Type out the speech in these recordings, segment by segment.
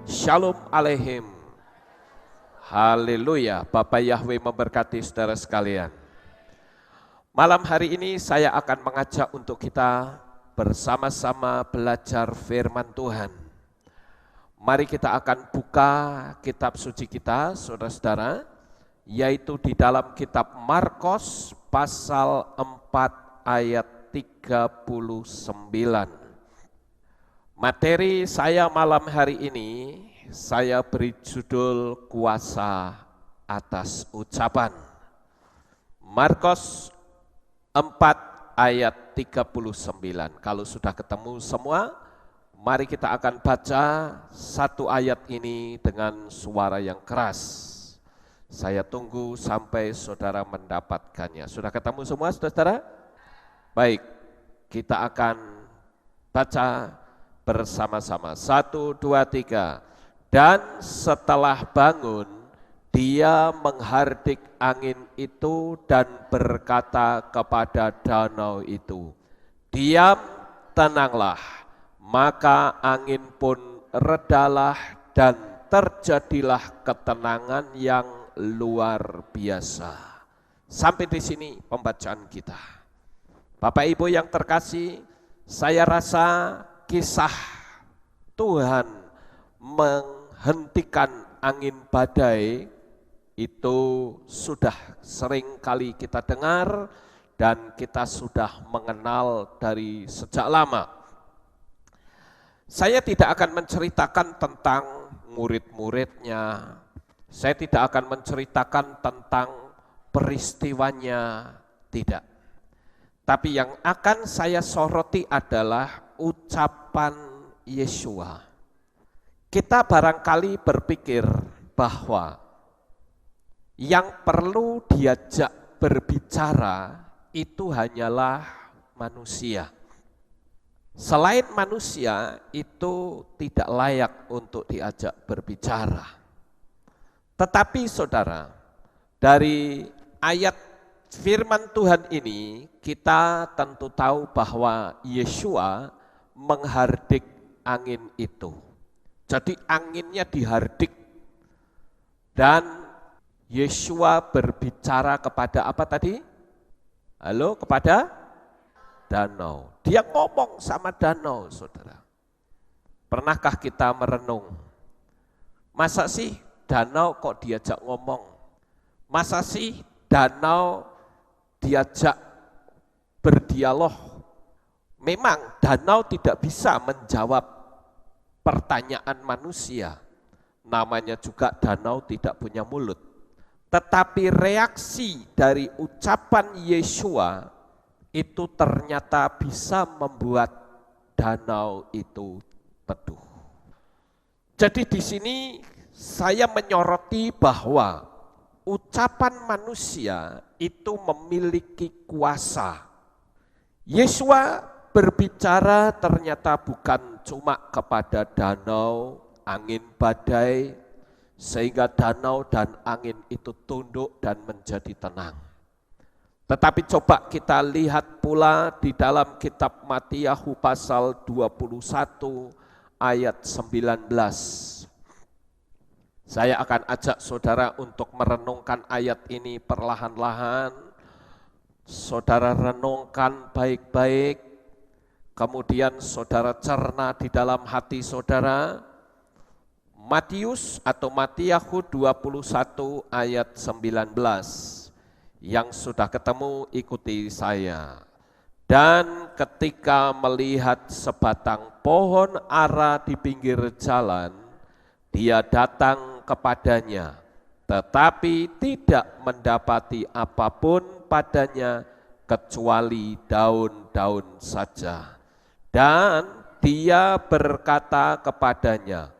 Shalom Aleichem. Haleluya. Bapak Yahweh memberkati saudara sekalian. Malam hari ini saya akan mengajak untuk kita bersama-sama belajar firman Tuhan. Mari kita akan buka kitab suci kita, saudara-saudara, yaitu di dalam kitab Markus pasal 4 ayat 39. Materi saya malam hari ini, saya beri judul kuasa atas ucapan. Markus 4 ayat 39. Kalau sudah ketemu semua, mari kita akan baca satu ayat ini dengan suara yang keras. Saya tunggu sampai saudara mendapatkannya. Sudah ketemu semua saudara? Baik, kita akan baca bersama-sama. 1, 2, 3. Dan setelah bangun, dia menghardik angin itu dan berkata kepada danau itu, "Diam, tenanglah." Maka angin pun redalah dan terjadilah ketenangan yang luar biasa. Sampai di sini pembacaan kita. Bapak Ibu yang terkasih, saya rasa kisah Tuhan menghentikan angin badai itu sudah sering kali kita dengar dan kita sudah mengenal dari sejak lama. Saya tidak akan menceritakan tentang murid-muridnya, saya tidak akan menceritakan tentang peristiwanya, tidak. Tapi yang akan saya soroti adalah ucapan Yesua. Kita barangkali berpikir bahwa yang perlu diajak berbicara itu hanyalah manusia. Selain manusia itu tidak layak untuk diajak berbicara. Tetapi saudara, dari ayat firman Tuhan ini kita tentu tahu bahwa Yesua menghardik angin itu. Jadi anginnya dihardik dan Yesua berbicara kepada apa tadi? Halo, kepada danau. Dia ngomong sama danau, saudara. Pernahkah kita merenung? Masa sih danau kok diajak ngomong? Masa sih danau diajak berdialog? Memang danau tidak bisa menjawab pertanyaan manusia. Namanya juga danau tidak punya mulut. Tetapi reaksi dari ucapan Yesua itu ternyata bisa membuat danau itu teduh. Jadi di sini saya menyoroti bahwa ucapan manusia itu memiliki kuasa. Yesua berbicara ternyata bukan cuma kepada danau, angin badai, sehingga danau dan angin itu tunduk dan menjadi tenang. Tetapi coba kita lihat pula di dalam kitab Matius pasal 21 ayat 19. Saya akan ajak saudara untuk merenungkan ayat ini perlahan-lahan. Saudara renungkan baik-baik, kemudian saudara cerna di dalam hati saudara. Matius 21 ayat 19. Yang sudah ketemu ikuti saya. Dan ketika melihat sebatang pohon ara di pinggir jalan, dia datang kepadanya, tetapi tidak mendapati apapun padanya kecuali daun-daun saja. Dan dia berkata kepadanya,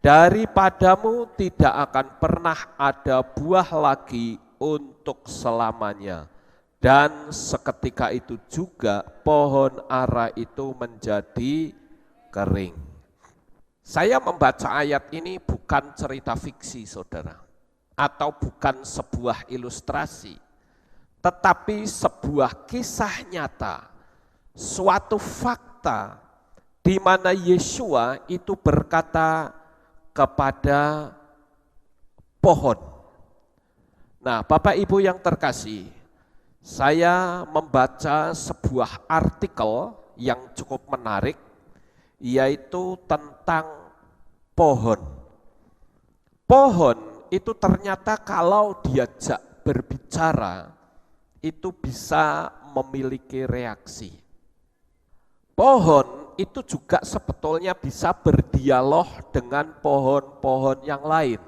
"Daripadamu tidak akan pernah ada buah lagi untuk selamanya." Dan seketika itu juga pohon ara itu menjadi kering. Saya membaca ayat ini bukan cerita fiksi, saudara, atau bukan sebuah ilustrasi, tetapi sebuah kisah nyata, suatu fakta di mana Yesua itu berkata kepada pohon. Nah, Bapak Ibu yang terkasih, saya membaca sebuah artikel yang cukup menarik, yaitu tentang pohon. Pohon itu ternyata kalau diajak berbicara, itu bisa memiliki reaksi. Pohon itu juga sebetulnya bisa berdialog dengan pohon-pohon yang lain.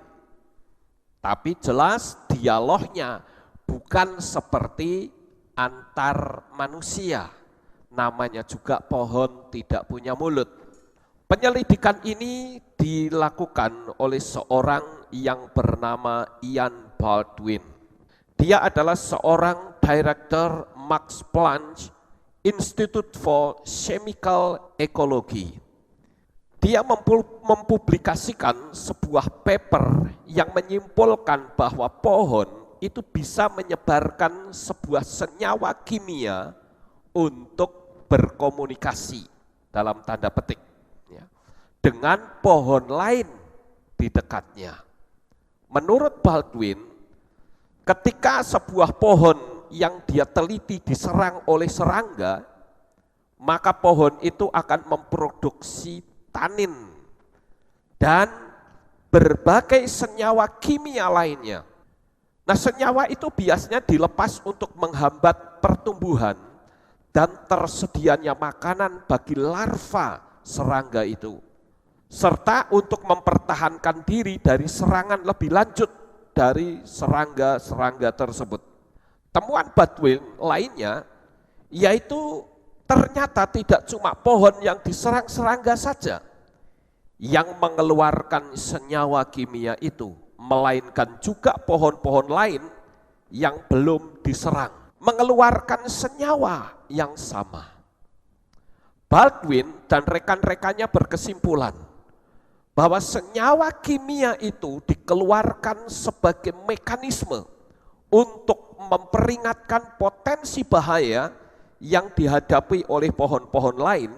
Tapi jelas dialognya bukan seperti antar manusia. Namanya juga pohon tidak punya mulut. Penyelidikan ini dilakukan oleh seorang yang bernama Ian Baldwin. Dia adalah seorang Direktur Max Planck Institute for Chemical Ecology. Dia mempublikasikan sebuah paper yang menyimpulkan bahwa pohon itu bisa menyebarkan sebuah senyawa kimia untuk berkomunikasi dalam tanda petik dengan pohon lain di dekatnya. Menurut Baldwin, ketika sebuah pohon yang dia teliti diserang oleh serangga, maka pohon itu akan memproduksi tanin dan berbagai senyawa kimia lainnya. Nah, senyawa itu biasanya dilepas untuk menghambat pertumbuhan dan tersedianya makanan bagi larva serangga itu, serta untuk mempertahankan diri dari serangan lebih lanjut dari serangga-serangga tersebut. Temuan Baldwin lainnya yaitu ternyata tidak cuma pohon yang diserang serangga saja yang mengeluarkan senyawa kimia itu, melainkan juga pohon-pohon lain yang belum diserang mengeluarkan senyawa yang sama. Baldwin dan rekan-rekannya berkesimpulan bahwa senyawa kimia itu dikeluarkan sebagai mekanisme untuk memperingatkan potensi bahaya yang dihadapi oleh pohon-pohon lain,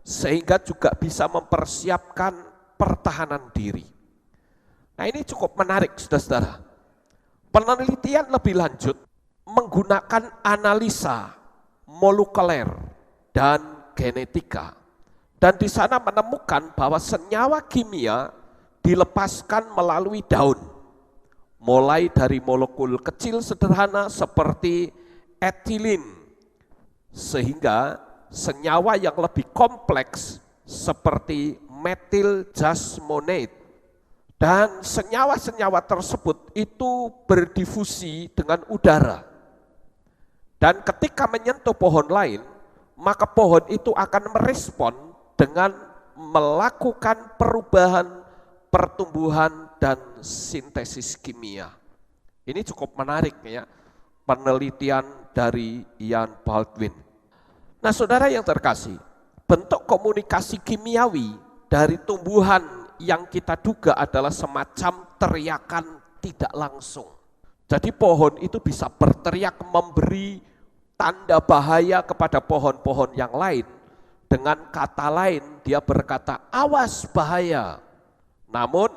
sehingga juga bisa mempersiapkan pertahanan diri. Nah, ini cukup menarik, saudara-saudara. Penelitian lebih lanjut menggunakan analisa molekuler dan genetika, dan di sana menemukan bahwa senyawa kimia dilepaskan melalui daun, mulai dari molekul kecil sederhana seperti etilin, sehingga senyawa yang lebih kompleks seperti metil jasmonate, dan senyawa-senyawa tersebut itu berdifusi dengan udara, dan ketika menyentuh pohon lain, maka pohon itu akan merespon dengan melakukan perubahan pertumbuhan dan sintesis kimia. Ini cukup menarik ya, penelitian dari Ian Baldwin. Nah, saudara yang terkasih, bentuk komunikasi kimiawi dari tumbuhan yang kita duga adalah semacam teriakan tidak langsung. Jadi pohon itu bisa berteriak memberi tanda bahaya kepada pohon-pohon yang lain. Dengan kata lain, dia berkata, awas bahaya. Namun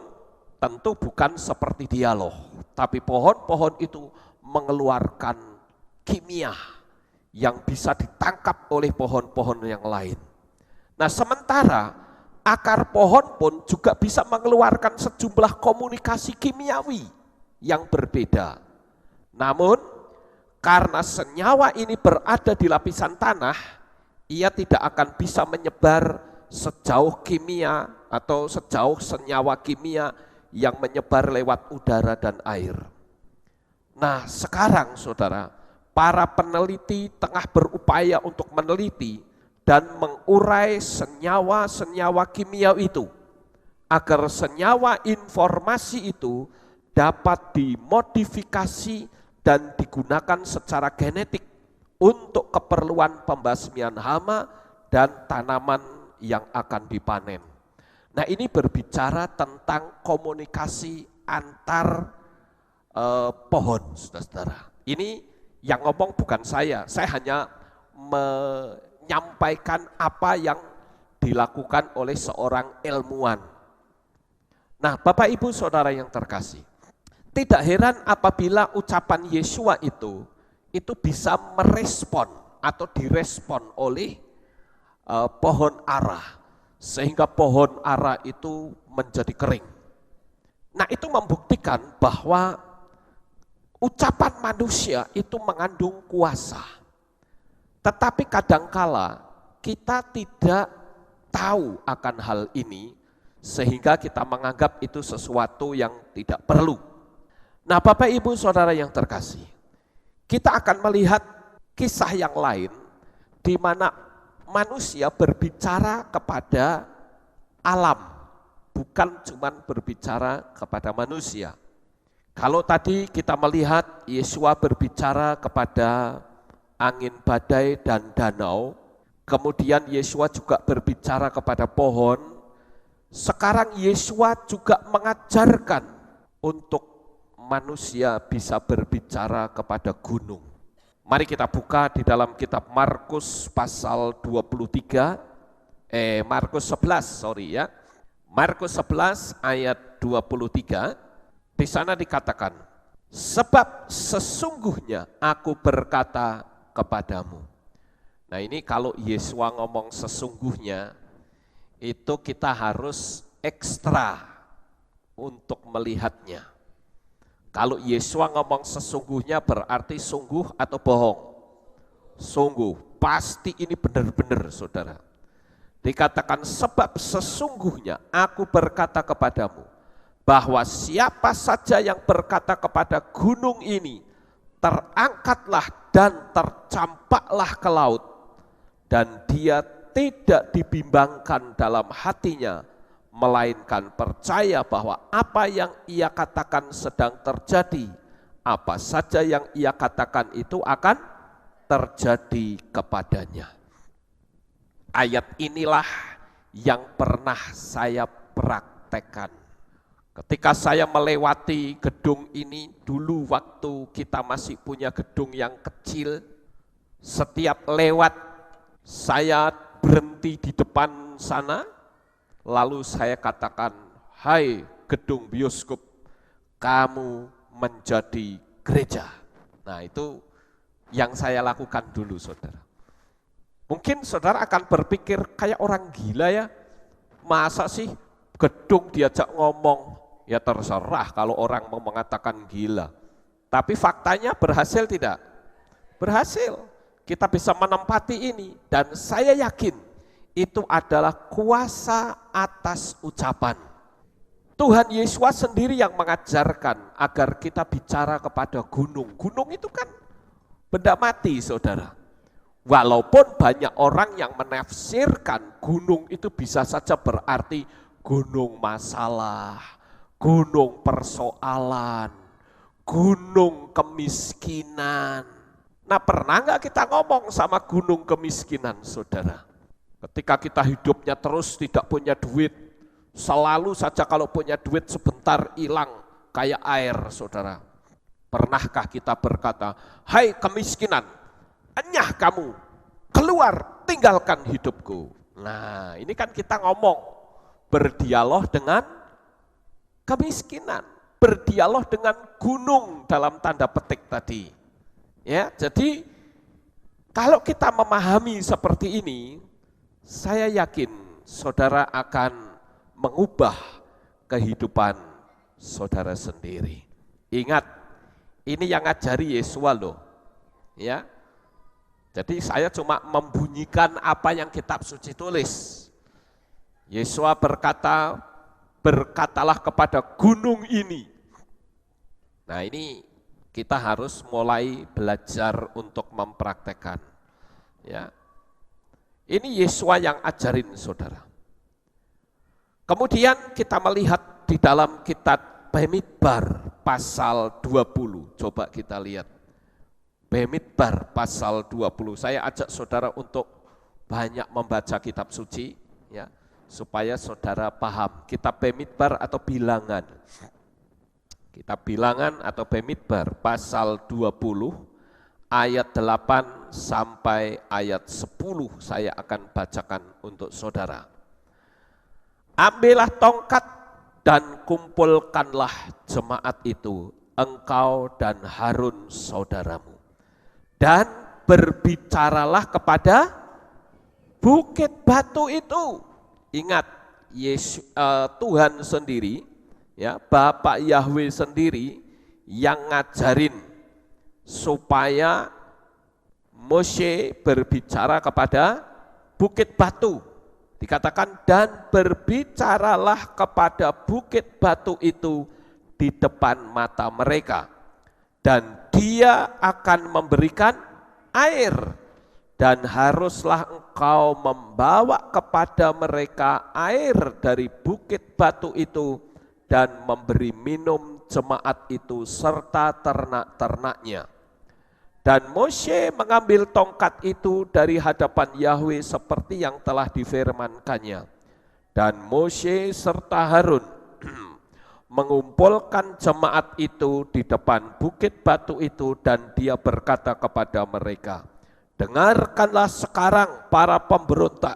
tentu bukan seperti dialog, tapi pohon-pohon itu mengeluarkan kimia yang bisa ditangkap oleh pohon-pohon yang lain. Nah, sementara akar pohon pun juga bisa mengeluarkan sejumlah komunikasi kimiawi yang berbeda. Namun karena senyawa ini berada di lapisan tanah, ia tidak akan bisa menyebar sejauh kimia atau sejauh senyawa kimia yang menyebar lewat udara dan air. Nah, sekarang saudara, para peneliti tengah berupaya untuk meneliti dan mengurai senyawa-senyawa kimia itu, agar senyawa informasi itu dapat dimodifikasi dan digunakan secara genetik untuk keperluan pembasmian hama dan tanaman yang akan dipanen. Nah, ini berbicara tentang komunikasi antar pohon, saudara-saudara. Ini yang ngomong bukan saya hanya menyampaikan apa yang dilakukan oleh seorang ilmuwan. Nah, Bapak Ibu Saudara yang terkasih, tidak heran apabila ucapan Yesua itu bisa merespon atau direspon oleh pohon ara, sehingga pohon ara itu menjadi kering. Nah, itu membuktikan bahwa ucapan manusia itu mengandung kuasa. Tetapi kadangkala kita tidak tahu akan hal ini, sehingga kita menganggap itu sesuatu yang tidak perlu. Nah, Bapak Ibu Saudara yang terkasih, kita akan melihat kisah yang lain di mana manusia berbicara kepada alam, bukan cuma berbicara kepada manusia. Kalau tadi kita melihat Yesua berbicara kepada angin badai dan danau, kemudian Yesua juga berbicara kepada pohon. Sekarang Yesua juga mengajarkan untuk manusia bisa berbicara kepada gunung. Mari kita buka di dalam kitab Markus pasal 11 Markus 11 ayat 23. Di sana dikatakan, sebab sesungguhnya aku berkata kepadamu. Nah, ini kalau Yesua ngomong sesungguhnya, itu kita harus ekstra untuk melihatnya. Kalau Yesua ngomong sesungguhnya berarti sungguh atau bohong? Sungguh, pasti ini benar-benar saudara. Dikatakan sebab sesungguhnya aku berkata kepadamu, bahwa siapa saja yang berkata kepada gunung ini, terangkatlah dan tercampaklah ke laut, dan dia tidak dibimbangkan dalam hatinya, melainkan percaya bahwa apa yang ia katakan sedang terjadi, apa saja yang ia katakan itu akan terjadi kepadanya. Ayat inilah yang pernah saya praktekkan. Ketika saya melewati gedung ini, dulu waktu kita masih punya gedung yang kecil, setiap lewat saya berhenti di depan sana, lalu saya katakan, hai gedung bioskop, kamu menjadi gereja. Nah, itu yang saya lakukan dulu saudara. Mungkin saudara akan berpikir kayak orang gila ya, masa sih gedung diajak ngomong? Ya terserah kalau orang mau mengatakan gila. Tapi faktanya berhasil tidak? Berhasil. Kita bisa menempati ini, dan saya yakin itu adalah kuasa atas ucapan. Tuhan Yesus sendiri yang mengajarkan agar kita bicara kepada gunung. Gunung itu kan benda mati saudara. Walaupun banyak orang yang menafsirkan gunung itu bisa saja berarti gunung masalah, gunung persoalan, gunung kemiskinan. Nah, pernah nggak kita ngomong sama gunung kemiskinan, saudara? Ketika kita hidupnya terus tidak punya duit, selalu saja kalau punya duit sebentar hilang kayak air, saudara. Pernahkah kita berkata, hai kemiskinan, enyah kamu, keluar, tinggalkan hidupku. Nah, ini kan kita ngomong, berdialog dengan kemiskinan, berdialog dengan gunung dalam tanda petik tadi. Ya, jadi kalau kita memahami seperti ini, saya yakin saudara akan mengubah kehidupan saudara sendiri. Ingat, ini yang ngajari Yesua loh. Ya. Jadi saya cuma membunyikan apa yang kitab suci tulis. Yesua berkata, berkatalah kepada gunung ini. Nah, ini kita harus mulai belajar untuk mempraktekkan. Ya. Ini Yesua yang ajarin saudara. Kemudian kita melihat di dalam kitab Bemidbar pasal 20. Coba kita lihat. Bemidbar pasal 20. Saya ajak saudara untuk banyak membaca kitab suci, ya, supaya saudara paham. Kitab Bemidbar atau bilangan. Kitab bilangan atau Bemidbar pasal 20 ayat 8 sampai ayat 10 saya akan bacakan untuk saudara. Ambillah tongkat dan kumpulkanlah jemaat itu, engkau dan Harun saudaramu. Dan berbicaralah kepada bukit batu itu. Ingat, Tuhan sendiri, ya, Bapak Yahweh sendiri yang ngajarin supaya Moshe berbicara kepada bukit batu. Dikatakan, dan berbicaralah kepada bukit batu itu di depan mata mereka, dan dia akan memberikan air, dan haruslah engkau membawa kepada mereka air dari bukit batu itu, dan memberi minum jemaat itu serta ternak-ternaknya. Dan Moshe mengambil tongkat itu dari hadapan Yahweh seperti yang telah difirmankannya. Dan Moshe serta Harun mengumpulkan jemaat itu di depan bukit batu itu, dan dia berkata kepada mereka, dengarkanlah sekarang para pemberontak,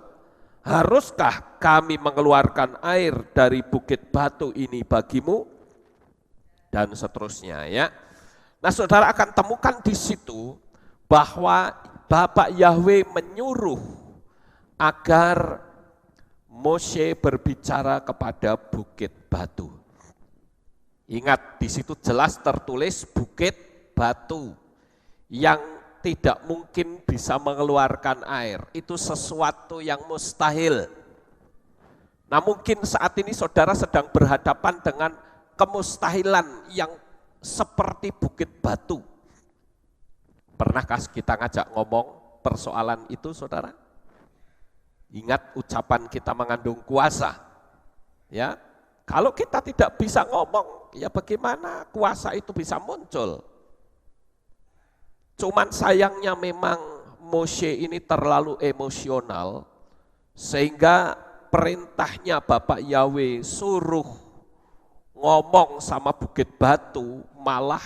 haruskah kami mengeluarkan air dari bukit batu ini bagimu? Dan seterusnya, ya. Nah, saudara akan temukan di situ bahwa Bapak Yahweh menyuruh agar Moshe berbicara kepada bukit batu. Ingat, di situ jelas tertulis bukit batu yang tidak mungkin bisa mengeluarkan air. Itu sesuatu yang mustahil. Nah, mungkin saat ini saudara sedang berhadapan dengan kemustahilan yang seperti bukit batu. Pernahkah kita ngajak ngomong persoalan itu, saudara? Ingat, ucapan kita mengandung kuasa. Ya, kalau kita tidak bisa ngomong, ya bagaimana kuasa itu bisa muncul? Cuman sayangnya memang Moshe ini terlalu emosional, sehingga perintahnya Bapak Yahweh suruh ngomong sama bukit batu malah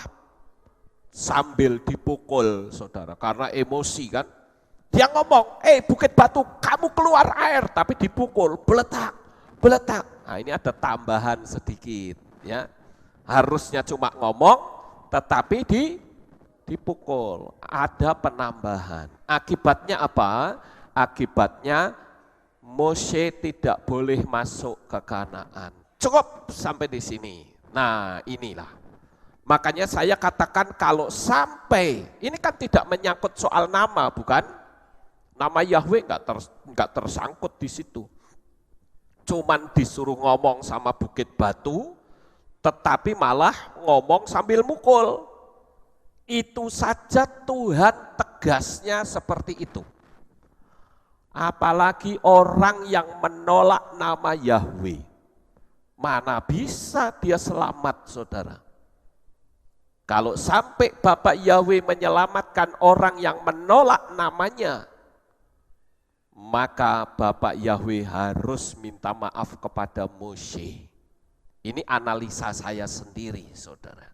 sambil dipukul, saudara, karena emosi kan. Dia ngomong, bukit batu kamu keluar air, tapi dipukul, beletak, beletak. Nah, ini ada tambahan sedikit, ya. Harusnya cuma ngomong, tetapi dipukul. Ada penambahan. Akibatnya apa? Akibatnya Moshe tidak boleh masuk ke Kanaan. Cukup sampai di sini. Nah, inilah. Makanya saya katakan kalau sampai, ini kan tidak menyangkut soal nama, bukan? Nama Yahweh enggak tersangkut di situ. Cuman disuruh ngomong sama bukit batu, tetapi malah ngomong sambil mukul. Itu saja Tuhan tegasnya seperti itu. Apalagi orang yang menolak nama Yahweh. Mana bisa dia selamat, saudara? Kalau sampai Bapak Yahweh menyelamatkan orang yang menolak namanya, maka Bapak Yahweh harus minta maaf kepada Moshe. Ini analisa saya sendiri, saudara.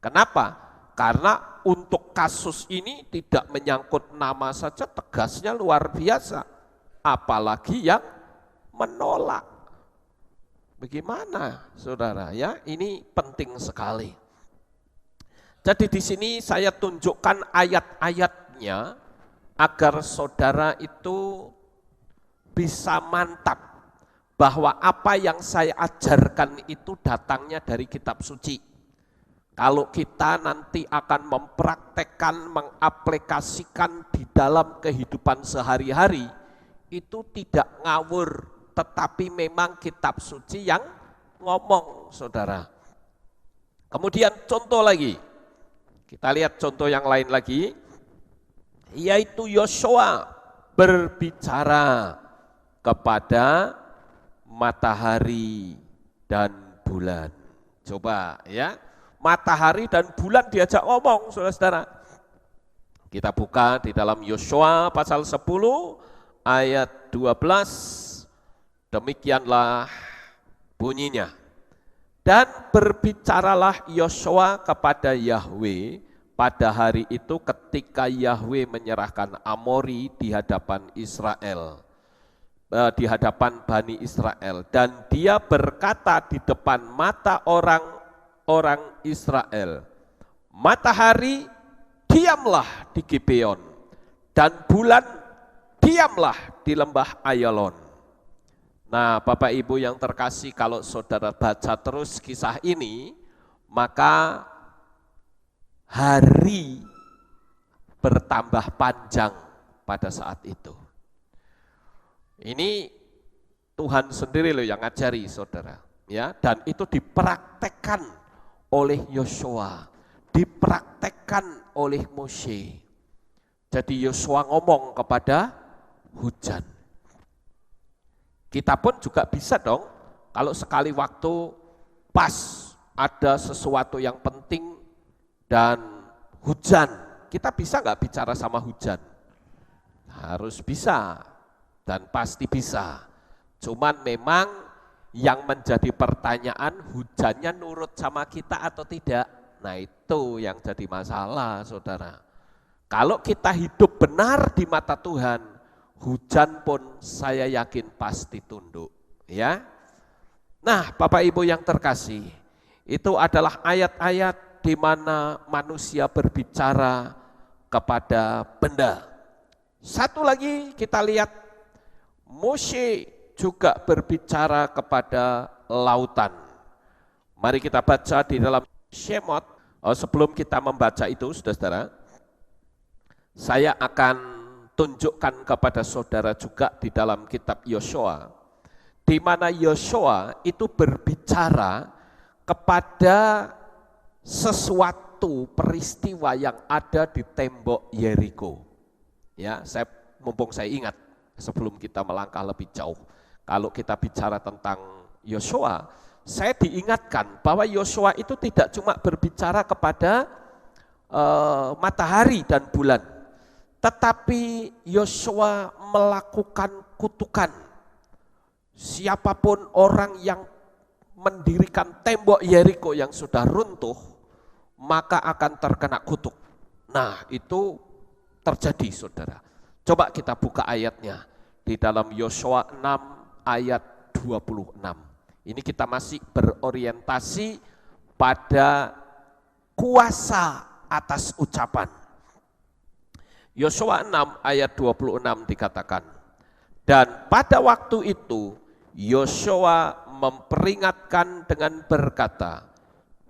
Kenapa? Karena untuk kasus ini tidak menyangkut nama saja, tegasnya luar biasa. Apalagi yang menolak. Bagaimana, saudara? Ya, ini penting sekali. Jadi di sini saya tunjukkan ayat-ayatnya agar saudara itu bisa mantap bahwa apa yang saya ajarkan itu datangnya dari kitab suci. Kalau kita nanti akan mempraktekkan, mengaplikasikan di dalam kehidupan sehari-hari, itu tidak ngawur, tetapi memang kitab suci yang ngomong, saudara. Kemudian contoh lagi, kita lihat contoh yang lain lagi, yaitu Yosua berbicara kepada matahari dan bulan. Coba ya, matahari dan bulan diajak ngomong, saudara-saudara. Kita buka di dalam Yosua pasal 10 ayat 12. Demikianlah bunyinya. Dan berbicaralah Yosua kepada Yahweh pada hari itu ketika Yahweh menyerahkan Amori di hadapan Israel. di hadapan Bani Israel, dan dia berkata di depan mata orang Israel, matahari diamlah di Gibeon dan bulan diamlah di lembah Ayalon. Nah, Bapak Ibu yang terkasih, kalau saudara baca terus kisah ini, maka hari bertambah panjang pada saat itu. Ini Tuhan sendiri loh yang ngajari saudara, ya, dan itu dipraktekkan oleh Yosua, dipraktekkan oleh Mose. Jadi Yosua ngomong kepada hujan. Kita pun juga bisa dong, kalau sekali waktu pas ada sesuatu yang penting dan hujan, kita bisa nggak bicara sama hujan? Harus bisa dan pasti bisa. Cuman memang yang menjadi pertanyaan, hujannya nurut sama kita atau tidak? Nah itu yang jadi masalah saudara. Kalau kita hidup benar di mata Tuhan, hujan pun saya yakin pasti tunduk, ya. Nah, Bapak Ibu yang terkasih, itu adalah ayat-ayat di mana manusia berbicara kepada benda. Satu lagi kita lihat, Mose juga berbicara kepada lautan. Mari kita baca di dalam Shemot. Sebelum kita membaca itu, saudara, saya akan tunjukkan kepada saudara juga di dalam kitab Yosua, di mana Yosua itu berbicara kepada sesuatu peristiwa yang ada di tembok Yeriko. Ya, mumpung saya ingat sebelum kita melangkah lebih jauh, kalau kita bicara tentang Yosua, saya diingatkan bahwa Yosua itu tidak cuma berbicara kepada matahari dan bulan, tetapi Yosua melakukan kutukan. Siapapun orang yang mendirikan tembok Yeriko yang sudah runtuh, maka akan terkena kutuk. Nah, itu terjadi, saudara. Coba kita buka ayatnya di dalam Yosua 6 ayat 26. Ini kita masih berorientasi pada kuasa atas ucapan. Yosua 6 ayat 26 dikatakan, dan pada waktu itu Yosua memperingatkan dengan berkata,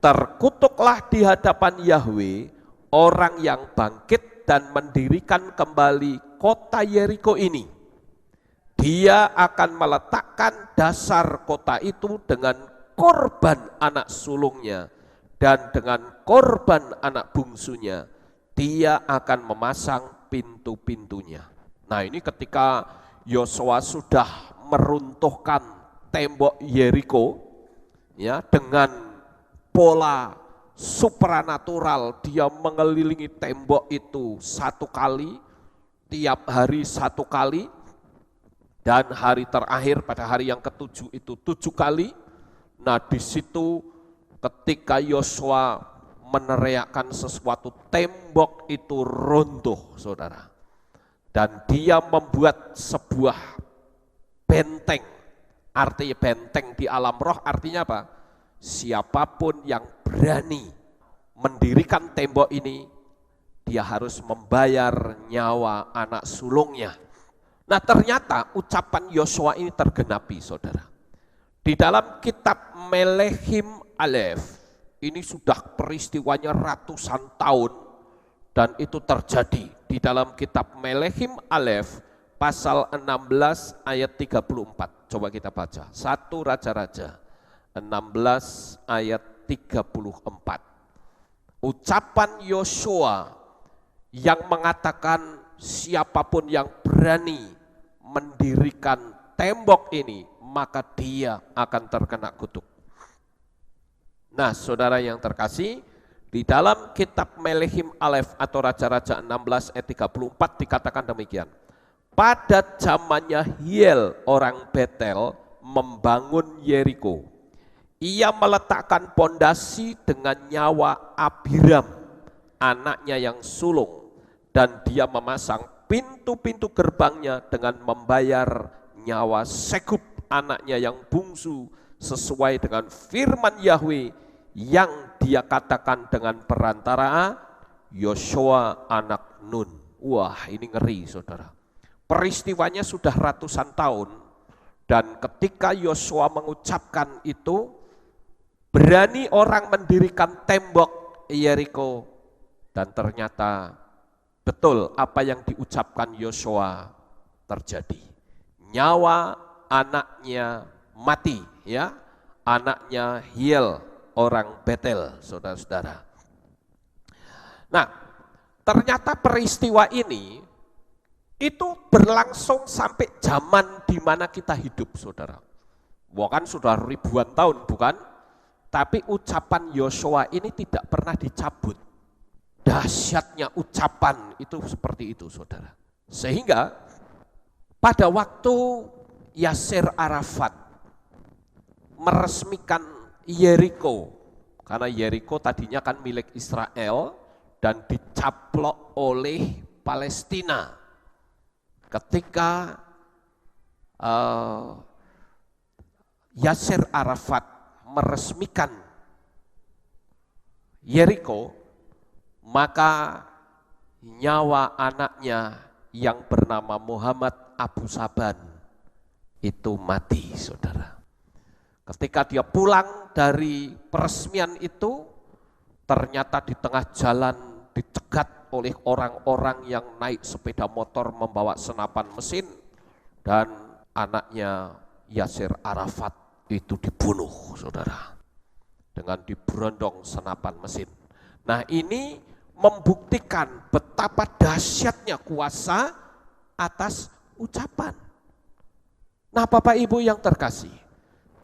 terkutuklah di hadapan Yahweh orang yang bangkit dan mendirikan kembali kota Yeriko ini. Dia akan meletakkan dasar kota itu dengan korban anak sulungnya dan dengan korban anak bungsunya. Dia akan memasang pintu-pintunya. Nah, ini ketika Yosua sudah meruntuhkan tembok Yeriko, ya, dengan pola supranatural, dia mengelilingi tembok itu satu kali, tiap hari satu kali, dan hari terakhir pada hari yang ketujuh itu 7 kali. Nah, di situ ketika Yosua meneriakkan sesuatu, tembok itu runtuh, saudara. Dan dia membuat sebuah benteng. Artinya benteng di alam roh artinya apa? Siapapun yang berani mendirikan tembok ini, dia harus membayar nyawa anak sulungnya. Nah, ternyata ucapan Yosua ini tergenapi, saudara. Di dalam kitab Melehim Alef, ini sudah peristiwanya ratusan tahun, dan itu terjadi di dalam kitab Melehim Alef pasal 16 ayat 34. Coba kita baca. 1 Raja-Raja 16 ayat 34. Ucapan Yosua yang mengatakan siapapun yang berani mendirikan tembok ini, maka dia akan terkena kutuk. Nah, saudara yang terkasih, di dalam kitab Melehim Alef atau Raja-Raja 16 ayat 34 dikatakan demikian. Pada zamannya Hiel orang Betel membangun Yeriko, ia meletakkan pondasi dengan nyawa Abiram, anaknya yang sulung, dan dia memasang pintu-pintu gerbangnya dengan membayar nyawa Segub anaknya yang bungsu sesuai dengan firman Yahweh yang dia katakan dengan perantara Yosua anak Nun. Wah, ini ngeri saudara. Peristiwanya sudah ratusan tahun dan ketika Yosua mengucapkan itu, berani orang mendirikan tembok Yeriko dan ternyata betul apa yang diucapkan Yosua terjadi. Nyawa anaknya mati, ya, anaknya Hiel orang Betel, saudara-saudara. Nah, ternyata peristiwa ini itu berlangsung sampai zaman di mana kita hidup, saudara. Bukan sudah ribuan tahun, bukan? Tapi ucapan Yosua ini tidak pernah dicabut. Dahsyatnya ucapan itu seperti itu, saudara. Sehingga pada waktu Yasser Arafat meresmikan Yeriko, karena Yeriko tadinya kan milik Israel dan dicaplok oleh Palestina. Ketika Yasser Arafat meresmikan Yeriko, maka nyawa anaknya yang bernama Muhammad Abu Saban itu mati, saudara. Ketika dia pulang dari peresmian itu, ternyata di tengah jalan dicegat oleh orang-orang yang naik sepeda motor membawa senapan mesin, dan anaknya Yasser Arafat itu dibunuh, saudara, dengan diberondong senapan mesin. Nah, ini membuktikan betapa dahsyatnya kuasa atas ucapan. Nah, Bapak Ibu yang terkasih,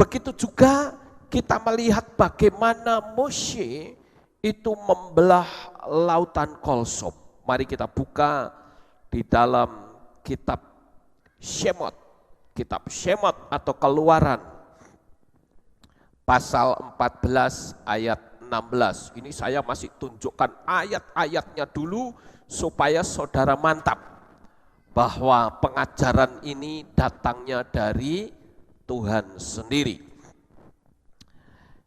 begitu juga kita melihat bagaimana Moshe itu membelah lautan Kolsom. Mari kita buka di dalam kitab Shemot atau Keluaran pasal 14 ayat 16. Ini saya masih tunjukkan ayat-ayatnya dulu supaya saudara mantap bahwa pengajaran ini datangnya dari Tuhan sendiri.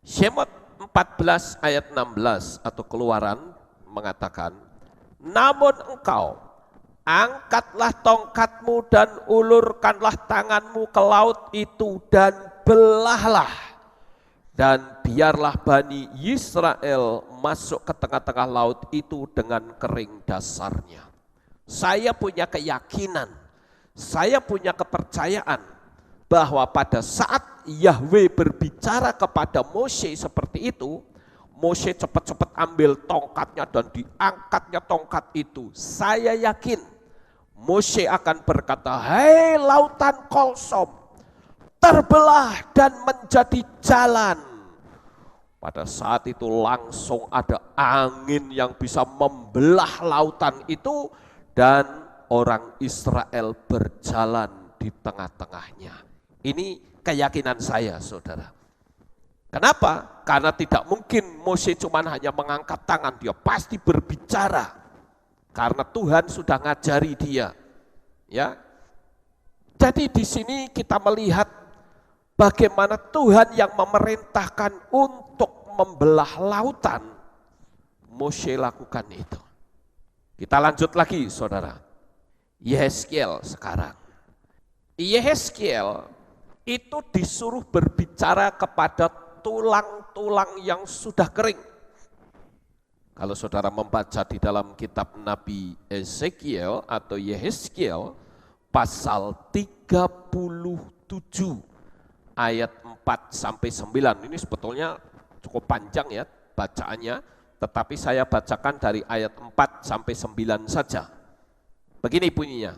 Shemot 14 ayat 16 atau Keluaran mengatakan, namun engkau angkatlah tongkatmu dan ulurkanlah tanganmu ke laut itu dan belahlah, dan biarlah Bani Israel masuk ke tengah-tengah laut itu dengan kering dasarnya. Saya punya keyakinan, saya punya kepercayaan bahwa pada saat Yahweh berbicara kepada Moshe seperti itu, Moshe cepat-cepat ambil tongkatnya dan diangkatnya tongkat itu. Saya yakin Moshe akan berkata, hei lautan Kolsom, terbelah dan menjadi jalan. Pada saat itu langsung ada angin yang bisa membelah lautan itu dan orang Israel berjalan di tengah-tengahnya. Ini keyakinan saya, saudara. Kenapa? Karena tidak mungkin Moshe cuma hanya mengangkat tangan, dia pasti berbicara. Karena Tuhan sudah ngajari dia. Ya. Jadi di sini kita melihat bagaimana Tuhan yang memerintahkan untuk membelah lautan, Moshe lakukan itu. Kita lanjut lagi, saudara. Yehezkiel sekarang. Yehezkiel itu disuruh berbicara kepada tulang-tulang yang sudah kering. Kalau saudara membaca di dalam kitab Nabi Ezekiel atau Yehezkiel pasal 37 ayat 4 sampai 9. Ini sebetulnya cukup panjang ya bacaannya, tetapi saya bacakan dari ayat 4 sampai 9 saja. Begini bunyinya.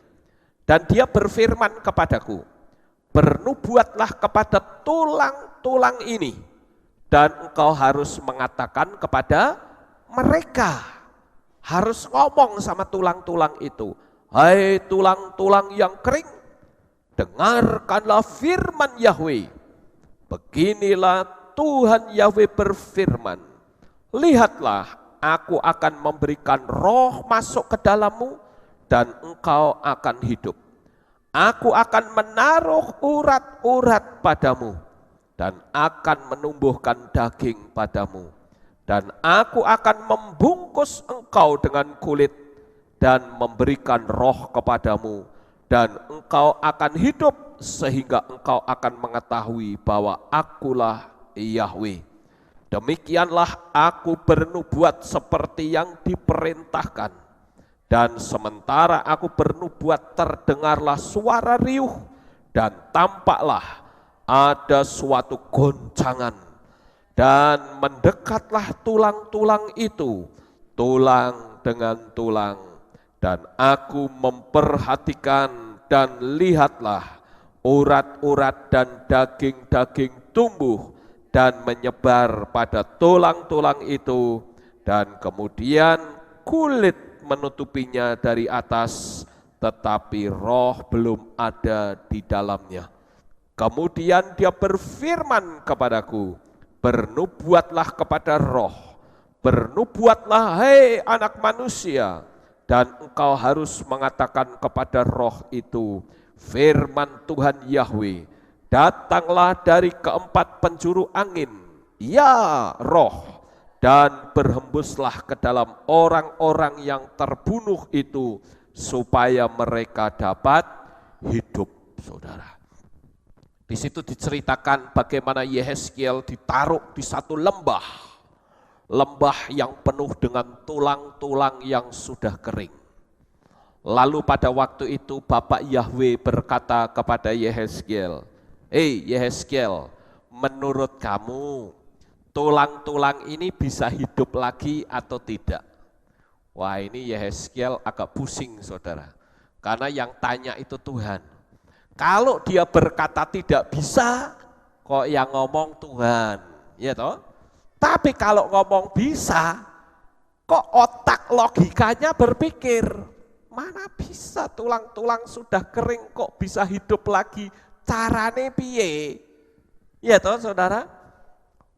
Dan dia berfirman kepadaku, bernubuatlah kepada tulang-tulang ini, dan engkau harus mengatakan kepada mereka, harus ngomong sama tulang-tulang itu, hai tulang-tulang yang kering, dengarkanlah firman Yahweh. Beginilah Tuhan Yahweh berfirman, lihatlah aku akan memberikan roh masuk ke dalammu dan engkau akan hidup. Aku akan menaruh urat-urat padamu dan akan menumbuhkan daging padamu. Dan aku akan membungkus engkau dengan kulit dan memberikan roh kepadamu. Dan engkau akan hidup sehingga engkau akan mengetahui bahwa akulah Yahweh. Demikianlah aku bernubuat seperti yang diperintahkan. Dan sementara aku bernubuat terdengarlah suara riuh dan tampaklah ada suatu goncangan. Dan mendekatlah tulang-tulang itu, tulang dengan tulang. Dan aku memperhatikan dan lihatlah urat-urat dan daging-daging tumbuh dan menyebar pada tulang-tulang itu. Dan kemudian kulit menutupinya dari atas, tetapi roh belum ada di dalamnya. Kemudian dia berfirman kepadaku, bernubuatlah kepada roh, bernubuatlah hai anak manusia, dan engkau harus mengatakan kepada roh itu, firman Tuhan Yahweh, datanglah dari keempat penjuru angin, ya roh, dan berhembuslah ke dalam orang-orang yang terbunuh itu, supaya mereka dapat hidup, saudara. Di situ diceritakan bagaimana Yehezkiel ditaruh di satu lembah yang penuh dengan tulang-tulang yang sudah kering. Lalu pada waktu itu Bapak Yahweh berkata kepada Yehezkiel, Yehezkiel, menurut kamu tulang-tulang ini bisa hidup lagi atau tidak? Wah, ini Yehezkiel agak pusing, saudara, karena yang tanya itu Tuhan. Kalau dia berkata tidak bisa, kok yang ngomong Tuhan, ya toh? Tapi kalau ngomong bisa, kok otak logikanya berpikir, mana bisa tulang-tulang sudah kering kok bisa hidup lagi, carane piye? Ya toh, saudara?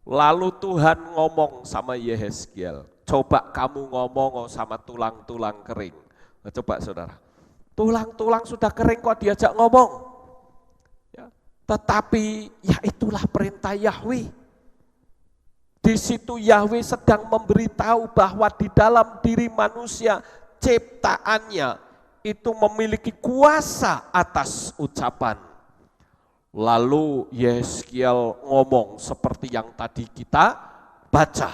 Lalu Tuhan ngomong sama Yehezkiel, coba kamu ngomong sama tulang-tulang kering. Coba saudara, tulang-tulang sudah kering kok diajak ngomong. Tetapi ya itulah perintah Yahweh. Di situ Yahweh sedang memberitahu bahwa di dalam diri manusia ciptaannya itu memiliki kuasa atas ucapan. Lalu Yehezkiel ngomong seperti yang tadi kita baca.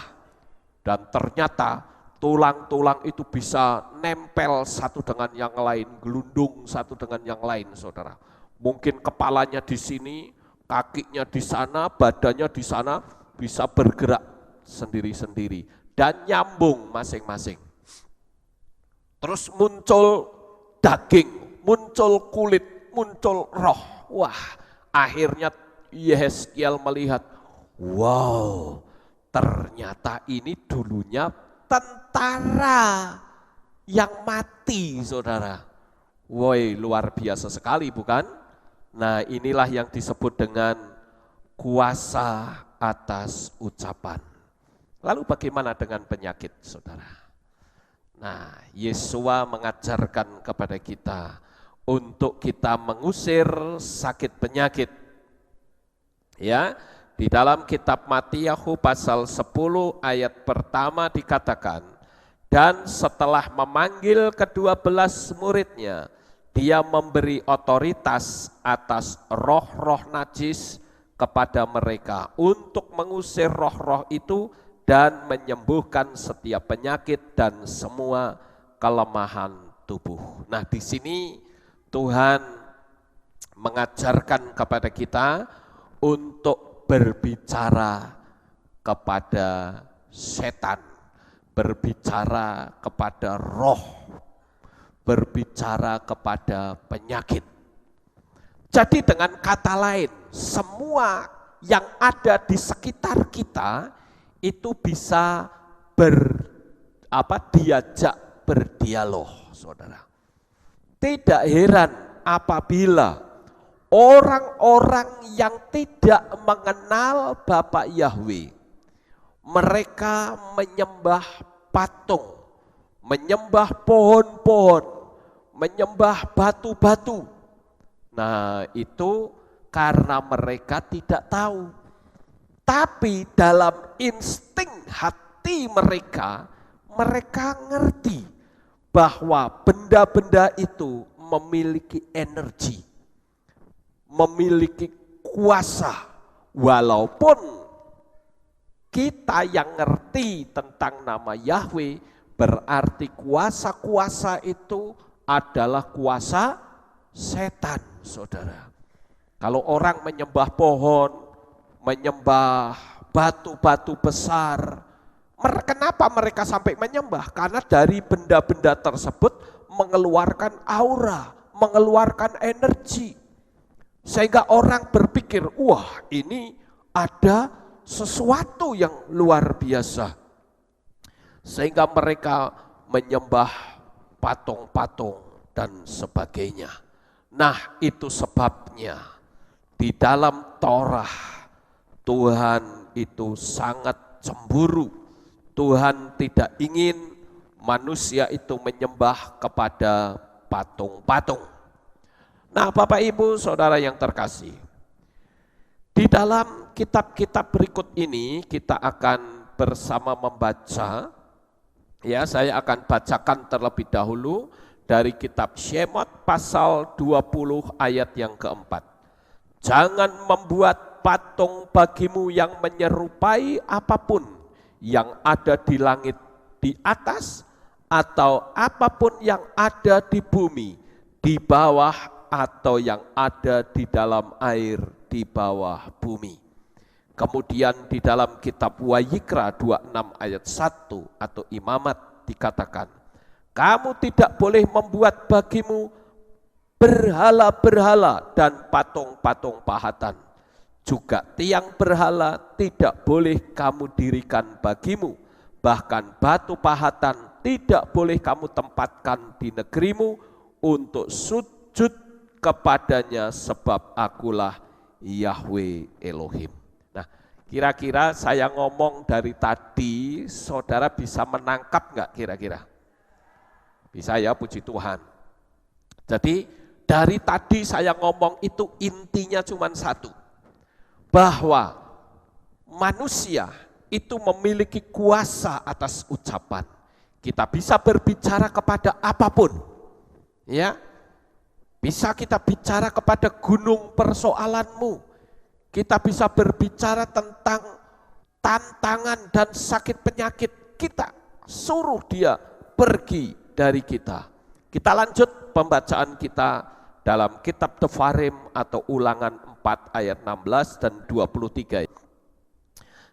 Dan ternyata tulang-tulang itu bisa nempel satu dengan yang lain, gelundung satu dengan yang lain, saudara. Mungkin kepalanya di sini, kakinya di sana, badannya di sana, bisa bergerak sendiri-sendiri dan nyambung masing-masing. Terus muncul daging, muncul kulit, muncul roh. Wah, akhirnya Yehezkiel melihat, wow, ternyata ini dulunya tentara yang mati, saudara. Woi, luar biasa sekali, bukan? Nah, inilah yang disebut dengan kuasa atas ucapan. Lalu bagaimana dengan penyakit, saudara? Nah, Yesua mengajarkan kepada kita untuk kita mengusir sakit penyakit. Ya, di dalam kitab Matiyahu pasal 10 ayat pertama dikatakan, dan setelah memanggil ke-12 muridnya, dia memberi otoritas atas roh-roh najis kepada mereka untuk mengusir roh-roh itu dan menyembuhkan setiap penyakit dan semua kelemahan tubuh. Nah, di sini Tuhan mengajarkan kepada kita untuk berbicara kepada setan, berbicara kepada roh, berbicara kepada penyakit. Jadi dengan kata lain, semua yang ada di sekitar kita itu bisa diajak berdialog, saudara. Tidak heran apabila orang-orang yang tidak mengenal Bapa Yahweh, mereka menyembah patung, menyembah pohon-pohon, menyembah batu-batu, Nah, itu karena mereka tidak tahu. Tapi dalam insting hati mereka, mereka ngerti bahwa benda-benda itu memiliki energi, memiliki kuasa. Walaupun kita yang ngerti tentang nama Yahweh, berarti kuasa-kuasa itu adalah kuasa setan, saudara. Kalau orang menyembah pohon, menyembah batu-batu besar, kenapa mereka sampai menyembah? Karena dari benda-benda tersebut mengeluarkan aura, mengeluarkan energi. Sehingga orang berpikir, wah ini ada sesuatu yang luar biasa. Sehingga mereka menyembah patung-patung dan sebagainya. Nah, itu sebabnya di dalam Torah Tuhan itu sangat cemburu. Tuhan tidak ingin manusia itu menyembah kepada patung-patung. Nah, Bapak Ibu Saudara yang terkasih, di dalam kitab-kitab berikut ini kita akan bersama membaca, ya saya akan bacakan terlebih dahulu dari kitab Shemot pasal 20 ayat yang keempat. Jangan membuat patung bagimu yang menyerupai apapun yang ada di langit di atas, atau apapun yang ada di bumi di bawah, atau yang ada di dalam air di bawah bumi. Kemudian di dalam kitab Wayikra 26 ayat 1 atau Imamat dikatakan, kamu tidak boleh membuat bagimu berhala-berhala dan patung-patung pahatan. Juga tiang berhala tidak boleh kamu dirikan bagimu. Bahkan batu pahatan tidak boleh kamu tempatkan di negerimu untuk sujud kepadanya, sebab akulah Yahweh Elohim. Nah, kira-kira saya ngomong dari tadi, saudara bisa menangkap nggak kira-kira? Bisa ya, puji Tuhan. Jadi dari tadi saya ngomong itu intinya cuma satu, bahwa manusia itu memiliki kuasa atas ucapan. Kita bisa berbicara kepada apapun, ya. Bisa kita bicara kepada gunung persoalanmu. Kita bisa berbicara tentang tantangan dan sakit penyakit kita. Suruh dia pergi dari kita. Kita lanjut pembacaan kita dalam kitab Tefarim atau Ulangan 4 ayat 16 dan 23.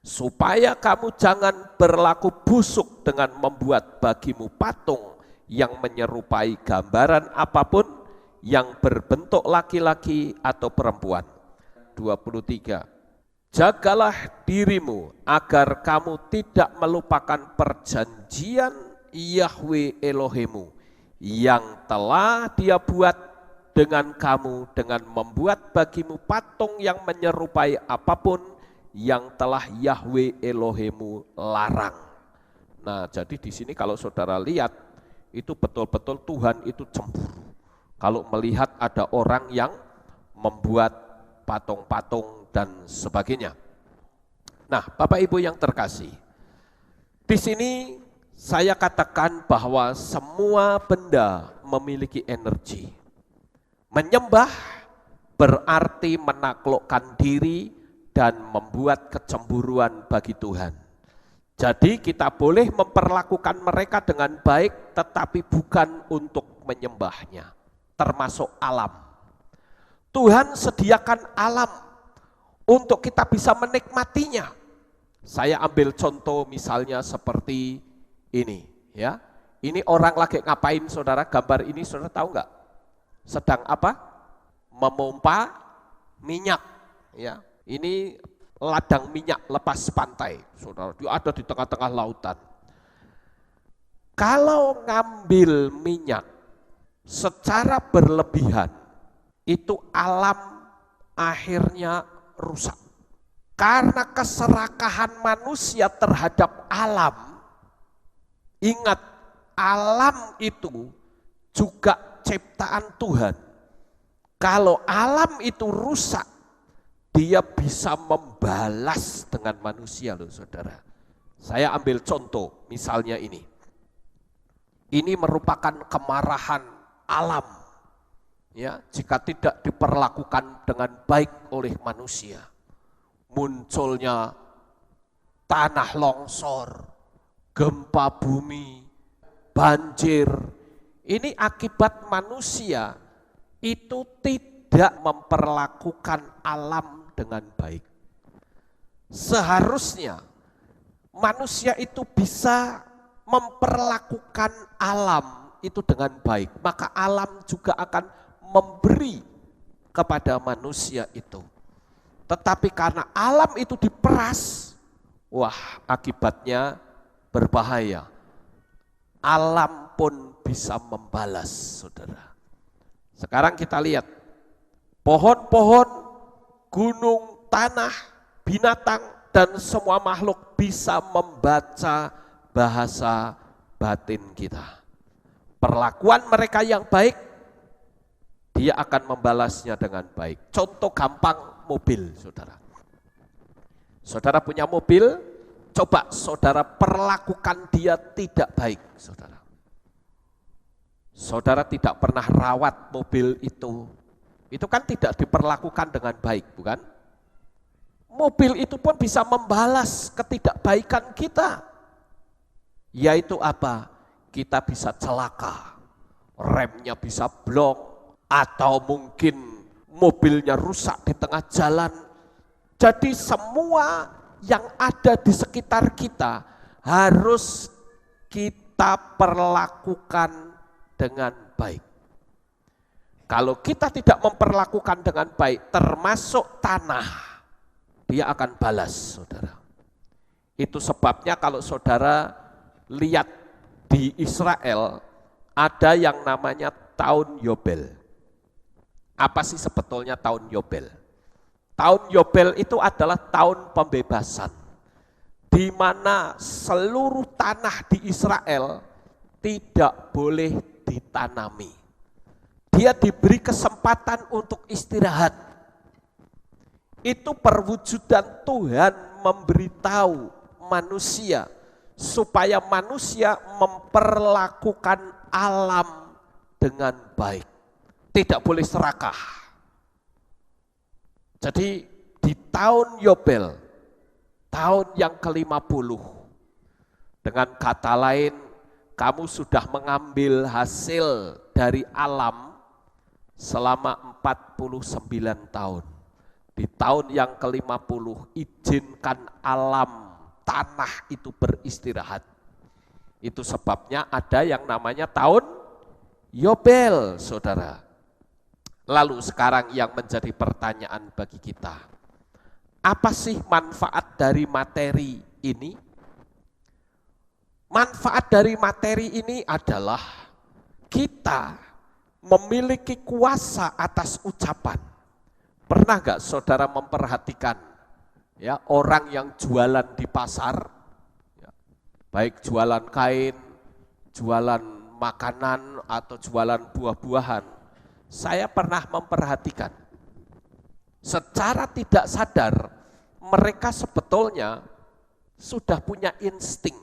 Supaya kamu jangan berlaku busuk dengan membuat bagimu patung yang menyerupai gambaran apapun yang berbentuk laki-laki atau perempuan. 23. Jagalah dirimu agar kamu tidak melupakan perjanjian Yahweh Elohimmu yang telah Dia buat dengan kamu dengan membuat bagimu patung yang menyerupai apapun yang telah Yahweh Elohimmu larang. Nah, jadi di sini kalau saudara lihat, itu betul-betul Tuhan itu cemburu. Kalau melihat ada orang yang membuat patung-patung dan sebagainya. Nah, Bapak Ibu yang terkasih, di sini saya katakan bahwa semua benda memiliki energi. Menyembah berarti menaklukkan diri dan membuat kecemburuan bagi Tuhan. Jadi kita boleh memperlakukan mereka dengan baik, tetapi bukan untuk menyembahnya, termasuk alam. Tuhan sediakan alam untuk kita bisa menikmatinya. Saya ambil contoh misalnya seperti ini, ya. Ini orang lagi ngapain, saudara? Gambar ini saudara tahu nggak? Sedang apa? Memompa minyak, ya. Ini ladang minyak lepas pantai, saudara. Dia ada di tengah-tengah lautan. Kalau ngambil minyak secara berlebihan, itu alam akhirnya rusak. Karena keserakahan manusia terhadap alam, ingat alam itu juga ciptaan Tuhan. Kalau alam itu rusak, dia bisa membalas dengan manusia loh saudara. Saya ambil contoh, misalnya ini. Ini merupakan kemarahan alam. Ya, jika tidak diperlakukan dengan baik oleh manusia. Munculnya tanah longsor, gempa bumi, banjir. Ini akibat manusia itu tidak memperlakukan alam dengan baik. Seharusnya manusia itu bisa memperlakukan alam itu dengan baik, maka alam juga akan memberi kepada manusia itu. Tetapi karena alam itu diperas, wah akibatnya berbahaya. Alam pun bisa membalas, saudara. Sekarang kita lihat, pohon-pohon, gunung, tanah, binatang, dan semua makhluk bisa membaca bahasa batin kita. Perlakuan mereka yang baik, dia akan membalasnya dengan baik. Contoh gampang, mobil, saudara. Saudara punya mobil, coba saudara perlakukan dia tidak baik, saudara. Saudara tidak pernah rawat mobil itu kan tidak diperlakukan dengan baik, bukan? Mobil itu pun bisa membalas ketidakbaikan kita. Yaitu apa? Kita bisa celaka, remnya bisa blong, atau mungkin mobilnya rusak di tengah jalan. Jadi semua yang ada di sekitar kita harus kita perlakukan dengan baik. Kalau kita tidak memperlakukan dengan baik, termasuk tanah, dia akan balas, saudara. Itu sebabnya kalau saudara lihat di Israel, ada yang namanya tahun Yobel. Apa sih sebetulnya tahun Yobel? Tahun Yobel itu adalah tahun pembebasan, di mana seluruh tanah di Israel tidak boleh ditanami. Dia diberi kesempatan untuk istirahat. Itu perwujudan Tuhan memberitahu manusia supaya manusia memperlakukan alam dengan baik. Tidak boleh serakah. Jadi di tahun Yobel, tahun yang ke-50, dengan kata lain, kamu sudah mengambil hasil dari alam selama 49 tahun. Di tahun yang ke-50, izinkan alam, tanah itu beristirahat. Itu sebabnya ada yang namanya tahun Yobel, saudara. Lalu sekarang yang menjadi pertanyaan bagi kita, apa sih manfaat dari materi ini? Manfaat dari materi ini adalah kita memiliki kuasa atas ucapan. Pernah gak saudara memperhatikan ya orang yang jualan di pasar, ya, baik jualan kain, jualan makanan atau jualan buah-buahan. Saya pernah memperhatikan secara tidak sadar mereka sebetulnya sudah punya insting.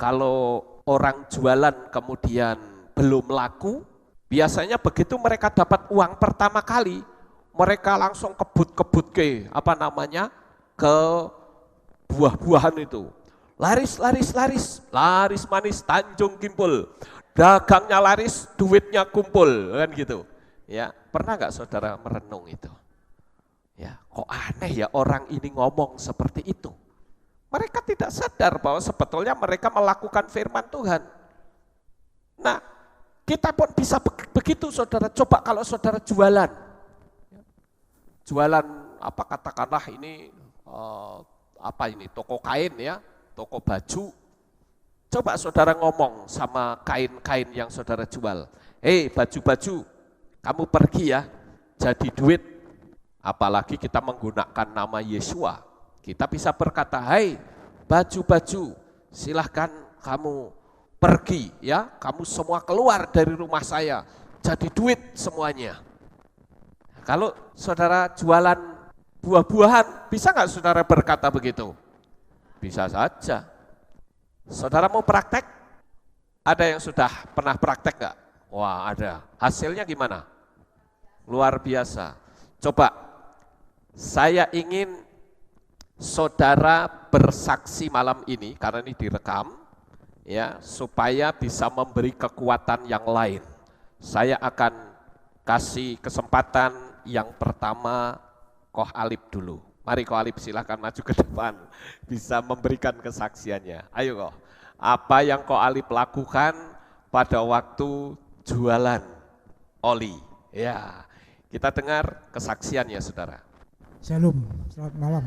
Kalau orang jualan kemudian belum laku, biasanya begitu mereka dapat uang pertama kali, mereka langsung kebut-kebut ke buah-buahan itu. Laris manis Tanjung Kimpul. Dagangnya laris, duitnya kumpul, kan gitu. Ya, pernah nggak saudara merenung itu? Ya, kok aneh ya orang ini ngomong seperti itu. Mereka tidak sadar bahwa sebetulnya mereka melakukan firman Tuhan. Nah, kita pun bisa begitu saudara. Coba kalau saudara jualan. Jualan apa katakanlah ini toko kain ya, toko baju. Coba saudara ngomong sama kain-kain yang saudara jual. Hei baju-baju, kamu pergi ya, jadi duit. Apalagi kita menggunakan nama Yesua. Kita bisa berkata, hai baju-baju, silahkan kamu pergi ya, kamu semua keluar dari rumah saya, jadi duit semuanya. Kalau saudara jualan buah-buahan, bisa nggak saudara berkata begitu? Bisa saja. Saudara mau praktek? Ada yang sudah pernah praktek nggak? Wah, ada. Hasilnya gimana? Luar biasa. Coba, saya ingin saudara bersaksi malam ini, karena ini direkam, ya, supaya bisa memberi kekuatan yang lain. Saya akan kasih kesempatan yang pertama Koh Alip dulu. Mari Koh Alip silahkan maju ke depan, bisa memberikan kesaksiannya. Ayo Koh, apa yang Koh Alip lakukan pada waktu jualan oli? Ya, kita dengar kesaksiannya saudara. Shalom, selamat malam.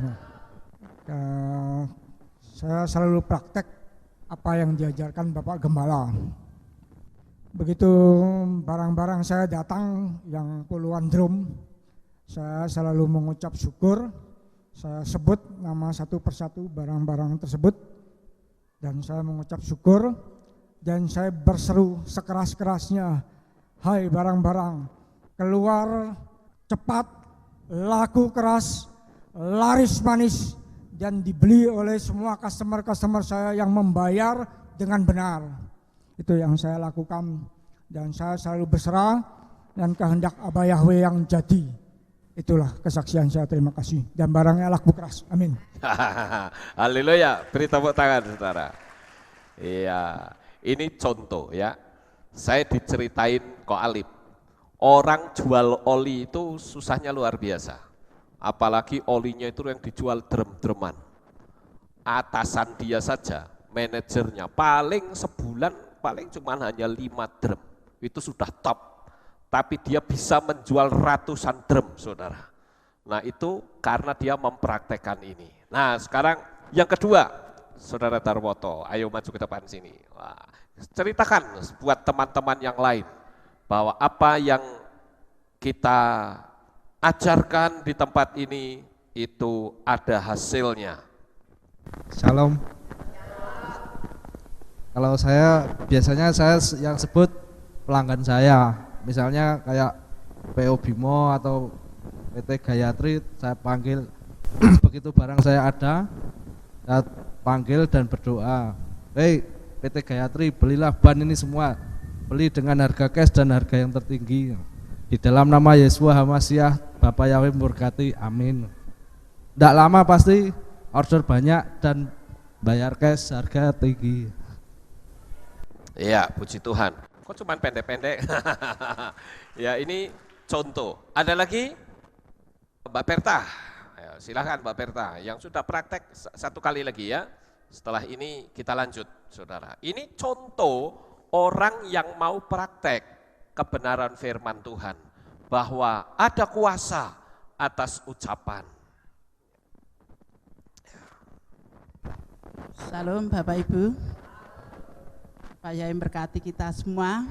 Saya selalu praktek apa yang diajarkan Bapak Gembala. Begitu barang-barang saya datang yang puluhan drum, saya selalu mengucap syukur. Saya sebut nama satu persatu barang-barang tersebut dan saya mengucap syukur dan saya berseru sekeras-kerasnya, hai barang-barang, keluar cepat, laku keras, laris manis, dan dibeli oleh semua customer-customer saya yang membayar dengan benar. Itu yang saya lakukan dan saya selalu berserah dan kehendak Abah Yahweh yang jadi. Itulah kesaksian saya, terima kasih. Dan barangnya laku keras, amin. Haleluya, beri tepuk tangan saudara. Iya, ini contoh ya. Saya diceritain Koh Alip. Orang jual oli itu susahnya luar biasa. Apalagi olinya itu yang dijual drum-druman. Atasan dia saja, manajernya, paling sebulan paling cuma hanya 5 drum, itu sudah top. Tapi dia bisa menjual ratusan drum, saudara. Nah itu karena dia mempraktekkan ini. Nah sekarang yang kedua, saudara Darwoto, ayo maju ke depan sini. Wah, ceritakan buat teman-teman yang lain, bahwa apa yang kita ajarkan di tempat ini, itu ada hasilnya. Shalom. Kalau saya biasanya saya yang sebut pelanggan saya, misalnya kayak PO Bimo atau PT Gayatri, saya panggil begitu barang saya ada, saya panggil dan berdoa, hei PT Gayatri belilah ban ini semua, beli dengan harga cash dan harga yang tertinggi. Di dalam nama Yesua Hamasiah, Bapak Yahweh memberkati, amin. Tidak lama pasti order banyak dan bayar cash harga tinggi. Iya, puji Tuhan. Kok cuma pendek-pendek? Ya ini contoh. Ada lagi? Mbak Berta. Ayo, silakan Mbak Berta. Yang sudah praktek satu kali lagi ya. Setelah ini kita lanjut, saudara. Ini contoh orang yang mau praktek kebenaran firman Tuhan. Bahwa ada kuasa atas ucapan. Salam Bapak Ibu. Pak Yahweh berkati kita semua.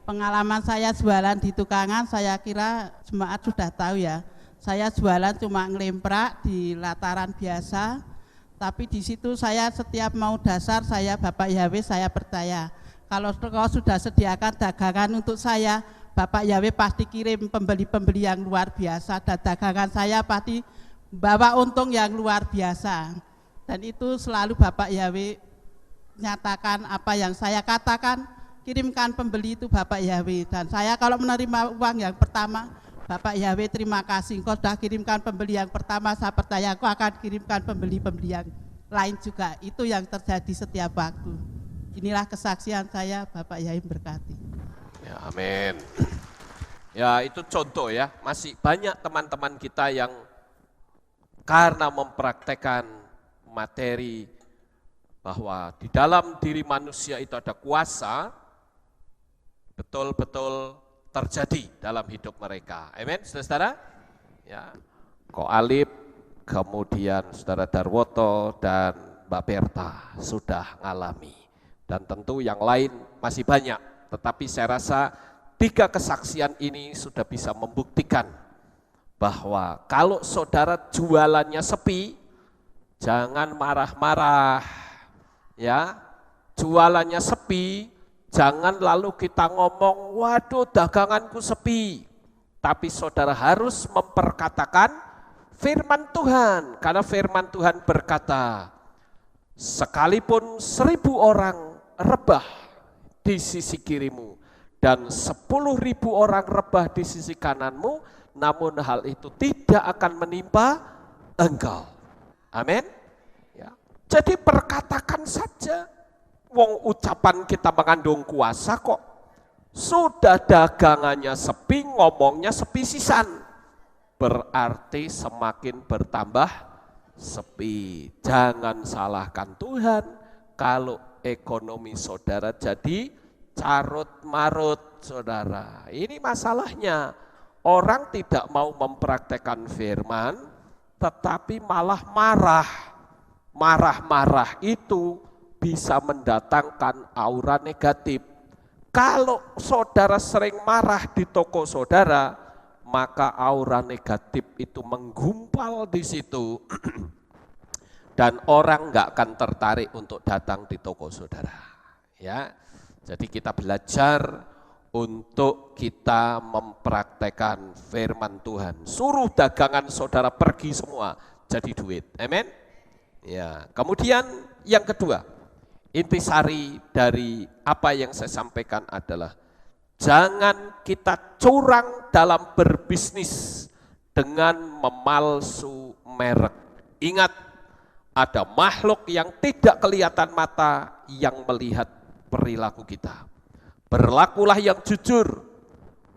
Pengalaman saya jualan di tukangan, saya kira jemaat sudah tahu ya. Saya jualan cuma ngelemprak di lataran biasa, tapi di situ saya setiap mau dasar, saya Bapak Yahweh saya percaya. Kalau kau sudah sediakan dagangan untuk saya, Bapak Yahweh pasti kirim pembeli-pembeli yang luar biasa, dan dagangan saya pasti bawa untung yang luar biasa. Dan itu selalu Bapak Yahweh nyatakan apa yang saya katakan, kirimkan pembeli itu Bapak Yahweh. Dan saya kalau menerima uang yang pertama, Bapak Yahweh terima kasih, engkau sudah kirimkan pembeli yang pertama, saya percaya engkau akan kirimkan pembeli-pembeli yang lain juga. Itu yang terjadi setiap waktu. Inilah kesaksian saya, Bapak Yahweh berkati. Ya, amin. Ya itu contoh ya, masih banyak teman-teman kita yang karena mempraktekkan materi bahwa di dalam diri manusia itu ada kuasa, betul-betul terjadi dalam hidup mereka. Amin, saudara-saudara. Ya, Koh Alip, kemudian saudara Darwoto dan Mbak Berta sudah ngalami. Dan tentu yang lain masih banyak, tetapi saya rasa 3 kesaksian ini sudah bisa membuktikan bahwa kalau saudara jualannya sepi, jangan marah-marah. Ya, jualannya sepi, jangan lalu kita ngomong, waduh daganganku sepi. Tapi saudara harus memperkatakan firman Tuhan. Karena firman Tuhan berkata, sekalipun 1000 orang rebah di sisi kirimu dan 10.000 orang rebah di sisi kananmu, namun hal itu tidak akan menimpa engkau. Amin. Ya. Jadi perkatakan saja. Wong ucapan kita mengandung kuasa kok. Sudah dagangannya sepi, ngomongnya sepi sisan. Berarti semakin bertambah sepi. Jangan salahkan Tuhan kalau ekonomi saudara jadi carut marut, saudara. Ini masalahnya. Orang tidak mau mempraktekkan firman, tetapi malah marah. Marah-marah itu bisa mendatangkan aura negatif. Kalau saudara sering marah di toko saudara, maka aura negatif itu menggumpal di situ. Dan orang nggak akan tertarik untuk datang di toko saudara. Ya, jadi kita belajar untuk kita mempraktekkan firman Tuhan. Suruh dagangan saudara pergi semua jadi duit. Amin. Ya, kemudian yang kedua, intisari dari apa yang saya sampaikan adalah jangan kita curang dalam berbisnis dengan memalsu merek. Ingat, ada makhluk yang tidak kelihatan mata yang melihat perilaku kita. Berlakulah yang jujur,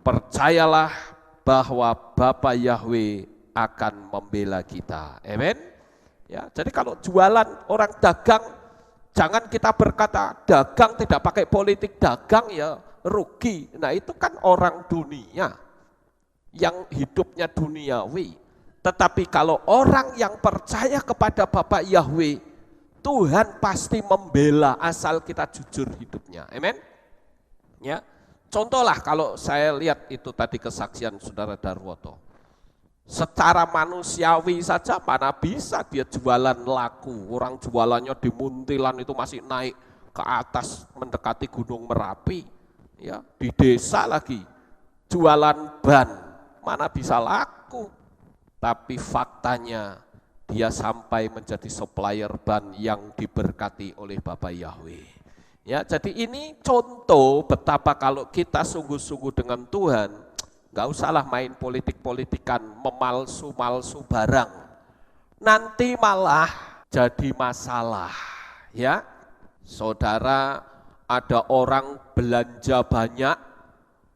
percayalah bahwa Bapa Yahweh akan membela kita. Amin. Ya, jadi kalau jualan orang dagang, jangan kita berkata dagang tidak pakai politik, dagang ya rugi. Nah itu kan orang dunia yang hidupnya duniawi. Tetapi kalau orang yang percaya kepada Bapa Yahweh, Tuhan pasti membela asal kita jujur hidupnya. Amin. Ya, contohlah kalau saya lihat itu tadi kesaksian saudara Darwoto. Secara manusiawi saja mana bisa dia jualan laku. Orang jualannya di Muntilan itu masih naik ke atas mendekati Gunung Merapi. Ya, di desa lagi jualan ban, mana bisa laku. Tapi faktanya dia sampai menjadi supplier ban yang diberkati oleh Bapa Yahweh. Ya, jadi ini contoh betapa kalau kita sungguh-sungguh dengan Tuhan, nggak usahlah main politik-politikan, memalsu-malsu barang. Nanti malah jadi masalah. Ya, saudara, ada orang belanja banyak,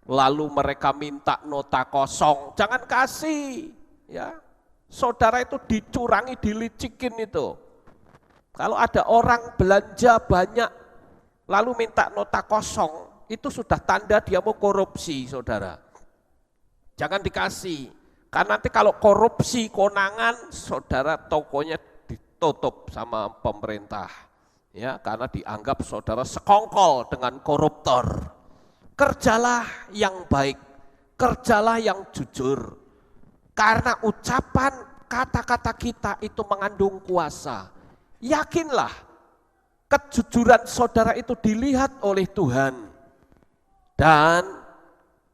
lalu mereka minta nota kosong, jangan kasih. Ya, saudara itu dicurangi, dilicikin itu. Kalau ada orang belanja banyak, lalu minta nota kosong, itu sudah tanda dia mau korupsi, saudara. Jangan dikasih, karena nanti kalau korupsi konangan, saudara tokonya ditutup sama pemerintah. Ya, karena dianggap saudara sekongkol dengan koruptor. Kerjalah yang baik, kerjalah yang jujur. Karena ucapan kata-kata kita itu mengandung kuasa. Yakinlah, kejujuran saudara itu dilihat oleh Tuhan. Dan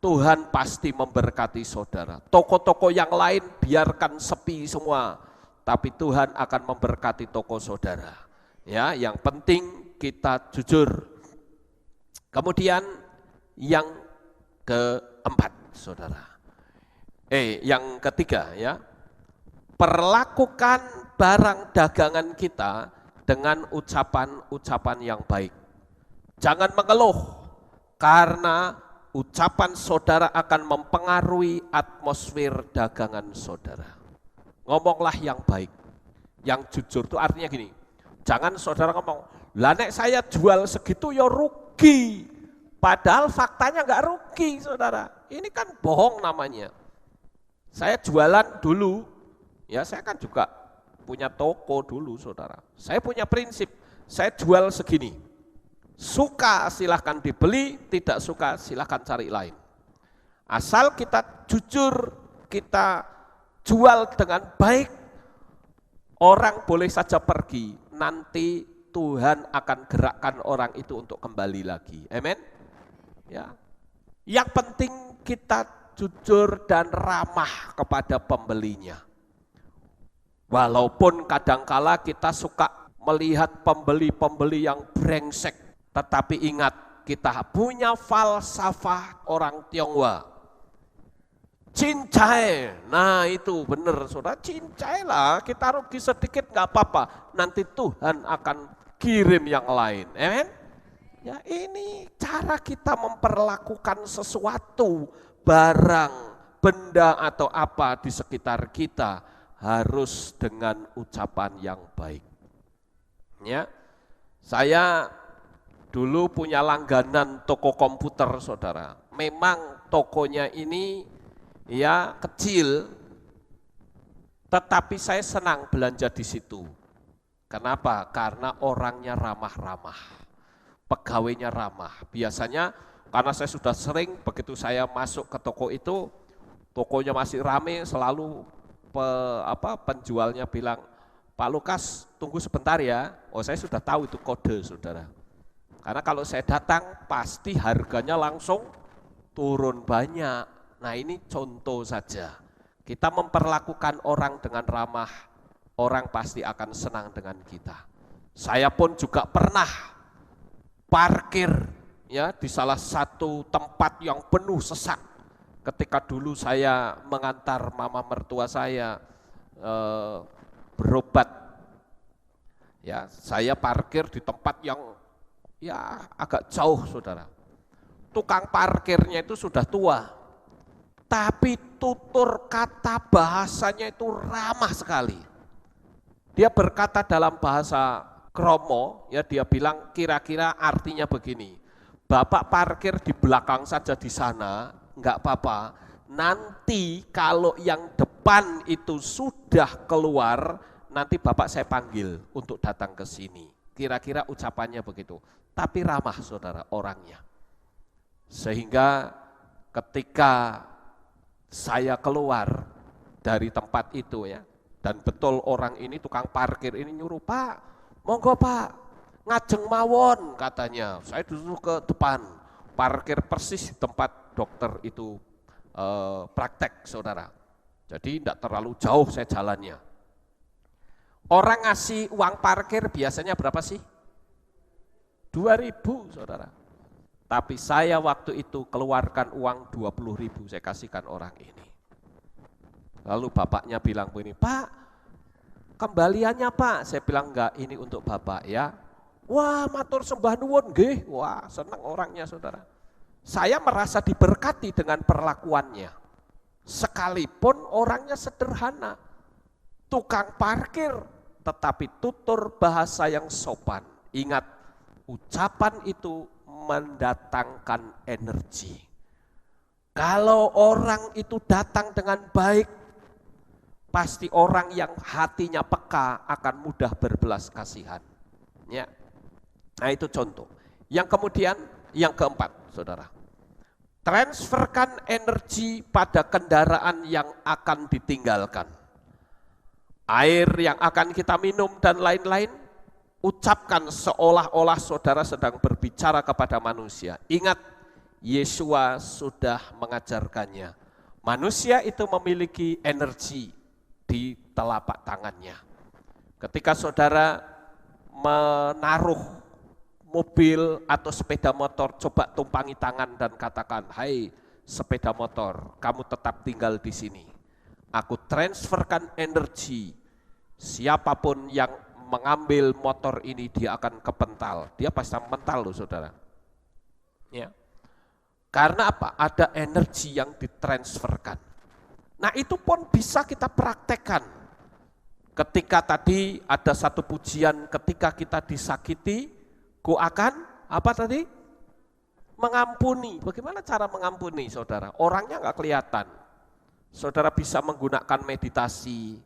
Tuhan pasti memberkati saudara. Toko-toko yang lain biarkan sepi semua, tapi Tuhan akan memberkati toko saudara. Ya, yang penting kita jujur. Kemudian yang keempat, saudara. Yang ketiga ya. Perlakukan barang dagangan kita dengan ucapan-ucapan yang baik. Jangan mengeluh, karena ucapan saudara akan mempengaruhi atmosfer dagangan saudara. Ngomonglah yang baik, yang jujur itu artinya gini, jangan saudara ngomong, lah nek saya jual segitu ya rugi, padahal faktanya nggak rugi saudara, ini kan bohong namanya. Saya jualan dulu, ya saya kan juga punya toko dulu saudara. Saya punya prinsip, saya jual segini. Suka silahkan dibeli, tidak suka silahkan cari lain. Asal kita jujur, kita jual dengan baik, orang boleh saja pergi, nanti Tuhan akan gerakkan orang itu untuk kembali lagi. Amin. Ya. Yang penting kita jujur dan ramah kepada pembelinya. Walaupun kadangkala kita suka melihat pembeli-pembeli yang brengsek, tetapi ingat kita punya falsafah orang Tionghoa. Cincai, nah itu benar saudara, cincailah, kita rugi sedikit nggak apa-apa, nanti Tuhan akan kirim yang lain, amen? Ya ini cara kita memperlakukan sesuatu, barang, benda atau apa di sekitar kita harus dengan ucapan yang baik. Ya, saya dulu punya langganan toko komputer saudara, memang tokonya ini ya kecil, tetapi saya senang belanja di situ. Kenapa? Karena orangnya ramah-ramah, pegawainya ramah. Biasanya karena saya sudah sering, begitu saya masuk ke toko itu, tokonya masih rame, selalu penjualnya bilang, Pak Lukas tunggu sebentar ya. Oh saya sudah tahu itu kode saudara. Karena kalau saya datang pasti harganya langsung turun banyak. Nah ini contoh saja, kita memperlakukan orang dengan ramah, orang pasti akan senang dengan kita. Saya pun juga pernah parkir ya di salah satu tempat yang penuh sesak. Ketika dulu saya mengantar mama mertua saya berobat, ya saya parkir di tempat yang ya agak jauh saudara. Tukang parkirnya itu sudah tua, tapi tutur kata bahasanya itu ramah sekali. Dia berkata dalam bahasa Kromo, ya dia bilang kira-kira artinya begini, Bapak parkir di belakang saja di sana, enggak apa-apa, nanti kalau yang depan itu sudah keluar, nanti Bapak saya panggil untuk datang ke sini. Kira-kira ucapannya begitu, tapi ramah saudara orangnya. Sehingga ketika saya keluar dari tempat itu ya, dan betul orang ini tukang parkir ini nyuruh, Pak, monggo Pak, ngajeng mawon katanya. Saya duduk ke depan, parkir persis di tempat dokter itu praktek saudara. Jadi tidak terlalu jauh saya jalannya. Orang ngasih uang parkir biasanya berapa sih? 2.000 saudara. Tapi saya waktu itu keluarkan uang 20.000 saya kasihkan orang ini. Lalu bapaknya bilang begini, Pak, kembaliannya Pak. Saya bilang enggak, ini untuk Bapak ya. Wah, matur sembah nuwun nggih. Wah, senang orangnya saudara. Saya merasa diberkati dengan perlakuannya. Sekalipun orangnya sederhana, tukang parkir, tetapi tutur bahasa yang sopan. Ingat, ucapan itu mendatangkan energi. Kalau orang itu datang dengan baik, pasti orang yang hatinya peka akan mudah berbelas kasihan. Ya. Nah itu contoh. Yang kemudian, yang keempat, saudara. Transferkan energi pada kendaraan yang akan ditinggalkan. Air yang akan kita minum dan lain-lain, ucapkan seolah-olah saudara sedang berbicara kepada manusia. Ingat, Yesua sudah mengajarkannya. Manusia itu memiliki energi di telapak tangannya. Ketika saudara menaruh mobil atau sepeda motor, coba tumpangi tangan dan katakan, hai sepeda motor, kamu tetap tinggal di sini. Aku transferkan energi, siapapun yang mengambil motor ini dia akan kepental, dia pasti mental loh saudara. Ya. Karena apa? Ada energi yang ditransferkan. Nah itu pun bisa kita praktekkan. Ketika tadi ada satu pujian, ketika kita disakiti, ku akan apa tadi? Mengampuni. Bagaimana cara mengampuni saudara? Orangnya nggak kelihatan. Saudara bisa menggunakan meditasi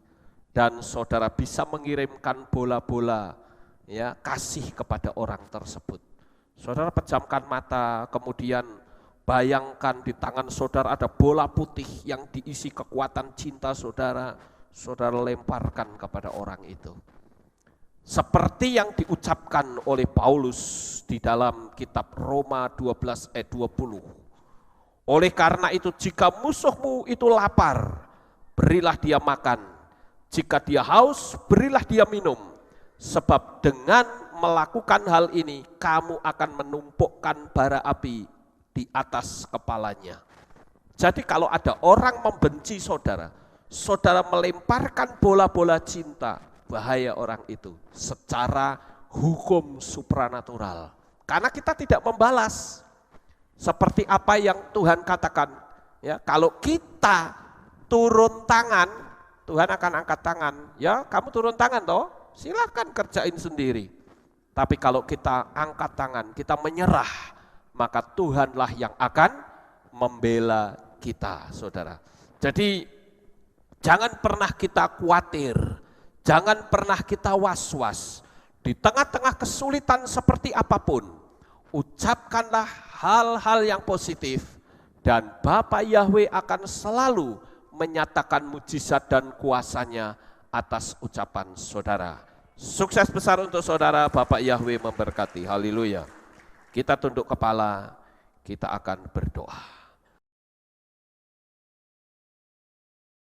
dan saudara bisa mengirimkan bola-bola ya kasih kepada orang tersebut. Saudara pejamkan mata, kemudian bayangkan di tangan saudara ada bola putih yang diisi kekuatan cinta saudara. Saudara lemparkan kepada orang itu. Seperti yang diucapkan oleh Paulus di dalam kitab Roma 12 ayat 20. Oleh karena itu jika musuhmu itu lapar, berilah dia makan. Jika dia haus, berilah dia minum. Sebab dengan melakukan hal ini, kamu akan menumpukkan bara api di atas kepalanya. Jadi kalau ada orang membenci saudara, saudara melemparkan bola-bola cinta, bahaya orang itu secara hukum supranatural. Karena kita tidak membalas. Seperti apa yang Tuhan katakan, ya, kalau kita turun tangan, Tuhan akan angkat tangan. Ya, kamu turun tangan toh, silahkan kerjain sendiri. Tapi kalau kita angkat tangan, kita menyerah, maka Tuhanlah yang akan membela kita, saudara. Jadi jangan pernah kita khawatir, jangan pernah kita was-was. Di tengah-tengah kesulitan seperti apapun, ucapkanlah hal-hal yang positif dan Bapa Yahweh akan selalu menyatakan mujizat dan kuasanya atas ucapan saudara. Sukses besar untuk saudara, Bapak Yahweh memberkati. Haleluya. Kita tunduk kepala, kita akan berdoa.